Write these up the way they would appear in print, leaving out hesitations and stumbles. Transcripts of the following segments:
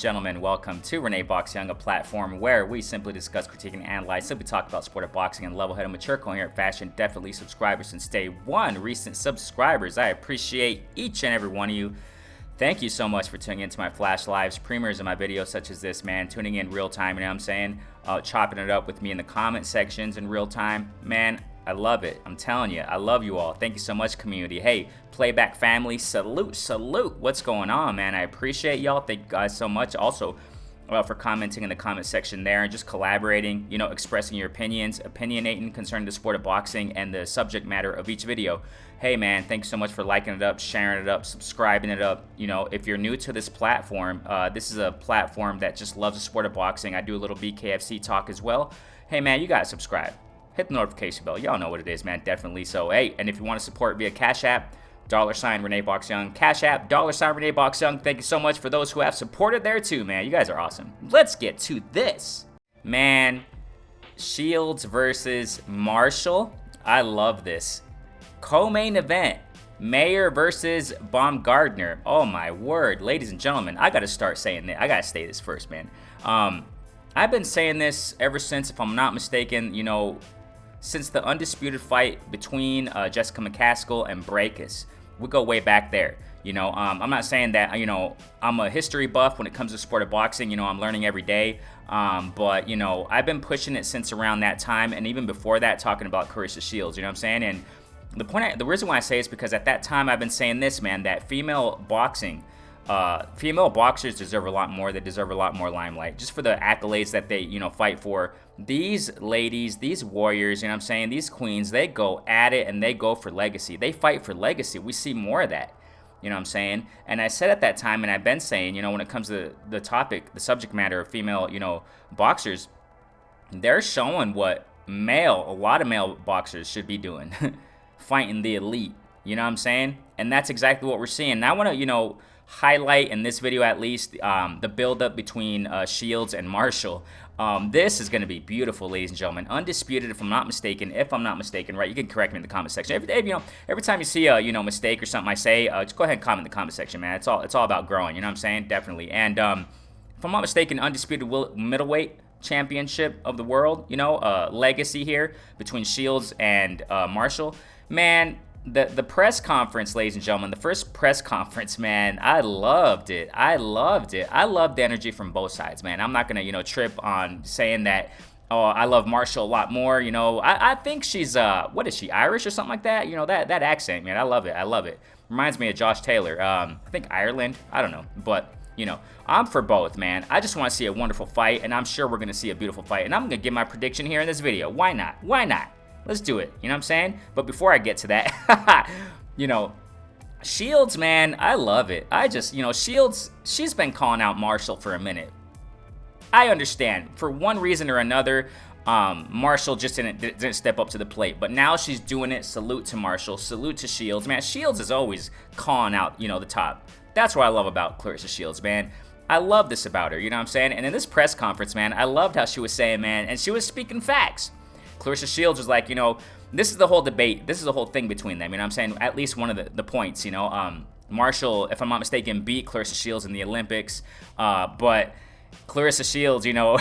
gentlemen, welcome to Renee Box Young, a platform where we simply discuss, critique, and analyze. Simply talk about sport of boxing in level-headed, mature, coherent fashion. Definitely subscribers since day one. Recent subscribers, I appreciate each and every one of you. Thank you so much for tuning into my flash lives, premieres of my videos such as this, man. Tuning in real time, you know what I'm saying? Chopping it up with me in the comment sections in real time. Man, I love it. I'm telling you, I love you all. Thank you so much, community. Hey, Playback family, salute, salute. What's going on, man? I appreciate y'all. Thank you guys so much. Also, for commenting in the comment section there and just collaborating, you know, expressing your opinions, opinionating concerning the sport of boxing and the subject matter of each video. Hey, man, thanks so much for liking it up, sharing it up, subscribing it up. You know, if you're new to this platform, this is a platform that just loves the sport of boxing. I do a little BKFC talk as well. Hey, man, you gotta subscribe. Hit the notification bell. Y'all know what it is, man. Definitely. So, hey, and if you want to support via Cash App, $ Renee Box Young. Cash App, $ Renee Box Young. Thank you so much for those who have supported there too, man. You guys are awesome. Let's get to this. Man, Shields versus Marshall. I love this. Co-main event. Mayer versus Baumgardner. Oh my word. Ladies and gentlemen, I gotta start saying that. I gotta say this first, man. I've been saying this ever since, if I'm not mistaken, you know, since the undisputed fight between Jessica McCaskill and Breakus. We go way back there. You know, I'm not saying that, you know, I'm a history buff when it comes to sport of boxing. You know, I'm learning every day. But, you know, I've been pushing it since around that time. And even before that, talking about Claressa Shields. You know what I'm saying? And the reason why I say it is because at that time, I've been saying this, man, that female boxers deserve a lot more. They deserve a lot more limelight just for the accolades that they, you know, fight for. These ladies, these warriors, you know what I'm saying, these queens, they go at it and they go for legacy. They fight for legacy. We see more of that, you know what I'm saying? And I said at that time, and I've been saying, you know, when it comes to the topic, the subject matter of female, you know, boxers, they're showing what a lot of male boxers should be doing, fighting the elite, you know what I'm saying? And that's exactly what we're seeing. And I want to, you know, highlight in this video at least the build-up between Shields and Marshall. This is going to be beautiful, ladies and gentlemen. Undisputed, if I'm not mistaken, right? You can correct me in the comment section. Every time you see a, you know, mistake or something I say, just go ahead and comment in the comment section, man. It's all about growing, you know what I'm saying? Definitely. And if I'm not mistaken, undisputed middleweight championship of the world, you know, legacy here between Shields and Marshall. Man, the press conference, ladies and gentlemen, the first press conference, man, I loved it. I loved the energy from both sides, man. I'm not gonna, you know, trip on saying that, oh, I love Marshall a lot more. You know, I think she's what is she, Irish or something like that? You know, that accent, man, I love it. Reminds me of Josh Taylor. I think Ireland, I don't know, but you know, I'm for both, man. I just want to see a wonderful fight, and I'm sure we're gonna see a beautiful fight. And I'm gonna give my prediction here in this video. Why not? Let's do it, you know what I'm saying? But before I get to that, you know, Shields, man, I love it. You know, Shields, she's been calling out Marshall for a minute. I understand. For one reason or another, Marshall just didn't step up to the plate. But now she's doing it. Salute to Marshall. Salute to Shields. Man, Shields is always calling out, you know, the top. That's what I love about Claressa Shields, man. I love this about her, you know what I'm saying? And in this press conference, man, I loved how she was saying, man, and she was speaking facts. Claressa Shields was like, you know, this is the whole debate. This is the whole thing between them. You know what I'm saying? At least one of the points, you know. Marshall, if I'm not mistaken, beat Claressa Shields in the Olympics. But Claressa Shields, you know,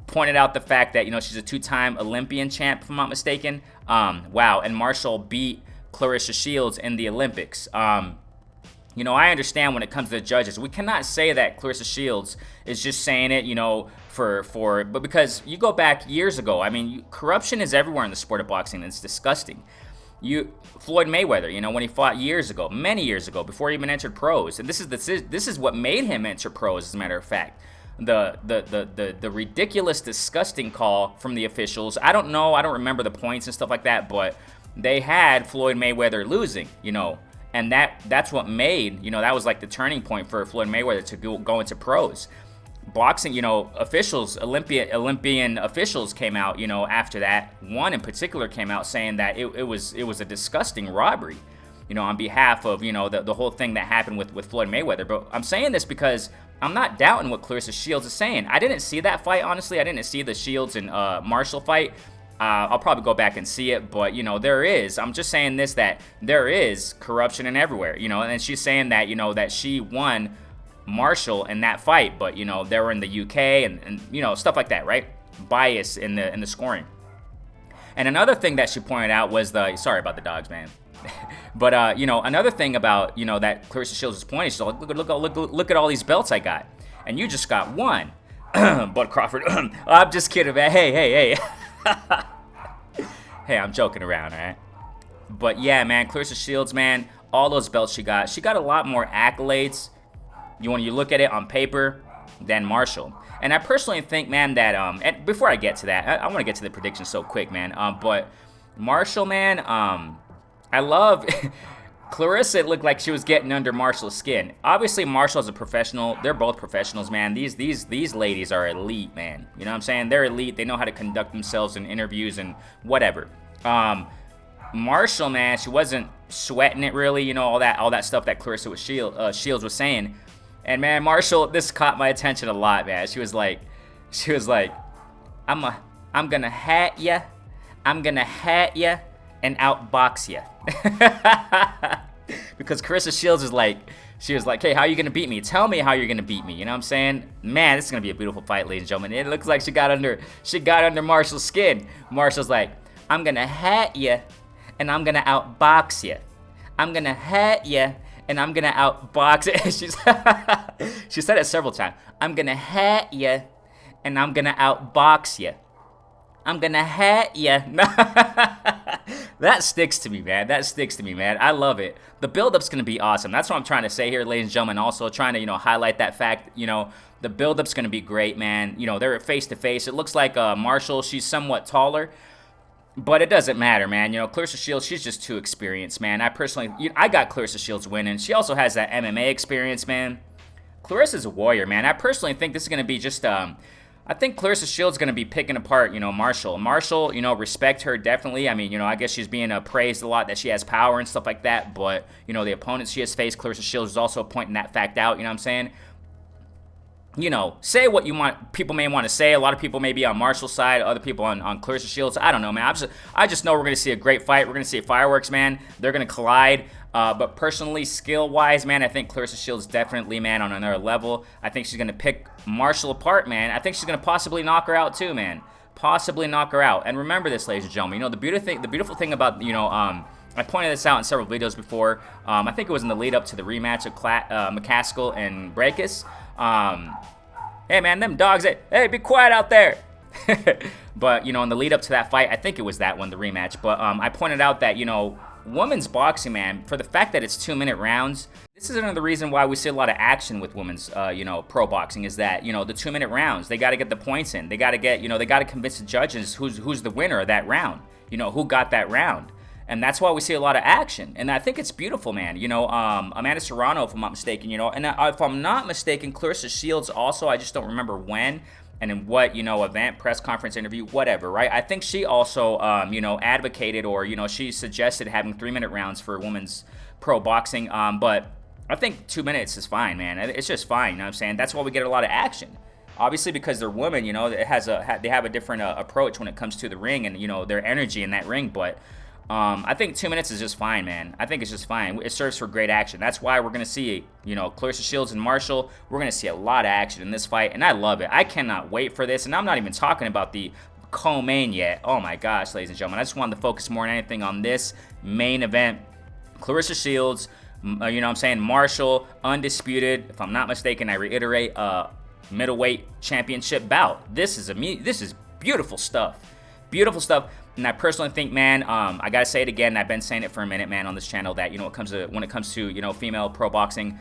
pointed out the fact that, you know, she's a two-time Olympian champ, if I'm not mistaken. Wow. And Marshall beat Claressa Shields in the Olympics. You know, I understand when it comes to the judges. We cannot say that Claressa Shields is just saying it, you know, but because you go back years ago, I mean, corruption is everywhere in the sport of boxing, and it's disgusting. Floyd Mayweather, you know, when he fought years ago, many years ago, before he even entered pros, and this is what made him enter pros, as a matter of fact. The ridiculous, disgusting call from the officials. I don't remember the points and stuff like that, but they had Floyd Mayweather losing, you know. And that's what made, you know, that was like the turning point for Floyd Mayweather to go into pros. Boxing, you know, officials, Olympian officials came out, you know, after that. One in particular came out saying that it was a disgusting robbery, you know, on behalf of, you know, the whole thing that happened with Floyd Mayweather. But I'm saying this because I'm not doubting what Claressa Shields is saying. I didn't see that fight, honestly. I didn't see the Shields and Marshall fight. I'll probably go back and see it, but, you know, I'm just saying this, that there is corruption in everywhere, you know, and she's saying that, you know, that she won Marshall in that fight, but, you know, they were in the UK and you know, stuff like that, right? Bias in the scoring. And another thing that she pointed out was sorry about the dogs, man. But, you know, another thing about, you know, that Clarissa Shields is pointing, she's like, look at all these belts I got. And you just got one. But Crawford, I'm just kidding, man. Hey. Hey, I'm joking around, all right? But yeah, man, Clarissa Shields, man, all those belts she got a lot more accolades, when you look at it on paper, than Marshall. And I personally think, man, that, and before I get to that, I want to get to the predictions so quick, man. But Marshall, man, I love Clarissa. It looked like she was getting under Marshall's skin. Obviously, Marshall's a professional. They're both professionals, man. These ladies are elite, man. You know what I'm saying? They're elite. They know how to conduct themselves in interviews and whatever. Marshall, man, she wasn't sweating it really. You know, all that stuff that Clarissa Shields was saying. And man, Marshall, this caught my attention a lot, man. She was like, I'm gonna hat ya, and outbox ya. Because Clarissa Shields is like, she was like, hey, how are you gonna beat me? Tell me how you're gonna beat me. You know what I'm saying? Man, this is gonna be a beautiful fight, ladies and gentlemen. It looks like she got under Marshall's skin. Marshall's like, I'm gonna hat ya, and I'm gonna outbox ya. I'm gonna hat ya, and I'm gonna outbox it. She said it several times. I'm gonna hat ya, and I'm gonna outbox ya. I'm gonna hat ya. That sticks to me, man. I love it. The build-up's gonna be awesome. That's what I'm trying to say here, ladies and gentlemen. Also trying to, you know, highlight that fact. You know, the build-up's gonna be great, man. You know, they're face to face. It looks like Marshall. She's somewhat taller. But it doesn't matter, man. You know, Clarissa Shields, she's just too experienced, man. I got Clarissa Shields winning. She also has that MMA experience, man. Clarissa's a warrior, man. I personally think this is going to be just, I think Clarissa Shields is going to be picking apart, you know, Marshall. Marshall, you know, respect her, definitely. I mean, you know, I guess she's being praised a lot that she has power and stuff like that. But, you know, the opponents she has faced, Clarissa Shields is also pointing that fact out, you know what I'm saying? You know, say what you want. People may want to say. A lot of people may be on Marshall's side. Other people on Clarissa Shields. I don't know, man. I just know we're going to see a great fight. We're going to see fireworks, man. They're going to collide. But personally, skill-wise, man, I think Clarissa Shields definitely, man, on another level. I think she's going to pick Marshall apart, man. I think she's going to possibly knock her out too, man. Possibly knock her out. And remember this, ladies and gentlemen. You know, the beautiful thing about, you know, I pointed this out in several videos before. I think it was in the lead up to the rematch of McCaskill and Breakus. Hey man, them dogs, hey, be quiet out there. But, you know, in the lead up to that fight, I think it was that one, the rematch. But I pointed out that, you know, women's boxing, man, for the fact that it's 2-minute rounds, this is another reason why we see a lot of action with women's, you know, pro boxing is that, you know, the 2-minute rounds, they got to get the points in. They got to get, you know, they got to convince the judges who's the winner of that round. You know, who got that round. And that's why we see a lot of action. And I think it's beautiful, man. You know, Amanda Serrano, if I'm not mistaken, you know. And if I'm not mistaken, Clarissa Shields also, I just don't remember when and in what, you know, event, press conference, interview, whatever, right? I think she also, you know, advocated or, you know, she suggested having 3-minute rounds for women's pro boxing. But I think 2 minutes is fine, man. It's just fine, you know what I'm saying? That's why we get a lot of action. Obviously, because they're women, you know, they have a different approach when it comes to the ring and, you know, their energy in that ring. But I think 2 minutes is just fine, man. I think it's just fine. It serves for great action. That's why we're going to see, you know, Clarissa Shields and Marshall. We're going to see a lot of action in this fight, and I love it. I cannot wait for this, and I'm not even talking about the co-main yet. Oh, my gosh, ladies and gentlemen. I just wanted to focus more than anything on this main event. Clarissa Shields, you know what I'm saying, Marshall, undisputed. If I'm not mistaken, I reiterate, middleweight championship bout. This is beautiful stuff. Beautiful stuff. And I personally think, man, I gotta say it again. I've been saying it for a minute, man, on this channel that, you know, when it comes to you know, female pro boxing,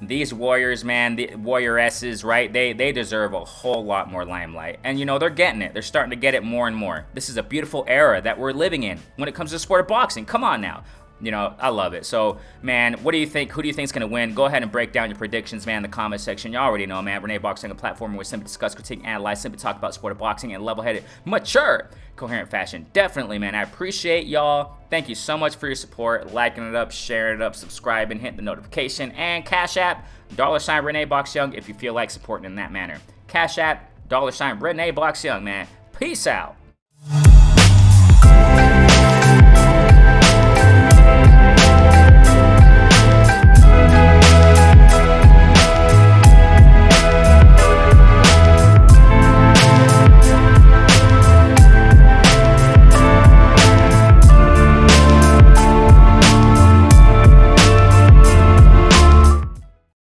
these warriors, man, the warrioresses, right? They deserve a whole lot more limelight, and you know they're getting it. They're starting to get it more and more. This is a beautiful era that we're living in when it comes to the sport of boxing. Come on now. You know, I love it. So, man, what do you think? Who do you think is going to win? Go ahead and break down your predictions, man, in the comment section. You already know, man. Renee Boxing, a platform where we simply discuss, critique, analyze, simply talk about sport of boxing in a level-headed, mature, coherent fashion. Definitely, man. I appreciate y'all. Thank you so much for your support. Liking it up, sharing it up, subscribing, hitting the notification, and Cash App, $ Renee Box Young if you feel like supporting in that manner. Cash App, $ Renee Box Young, man. Peace out.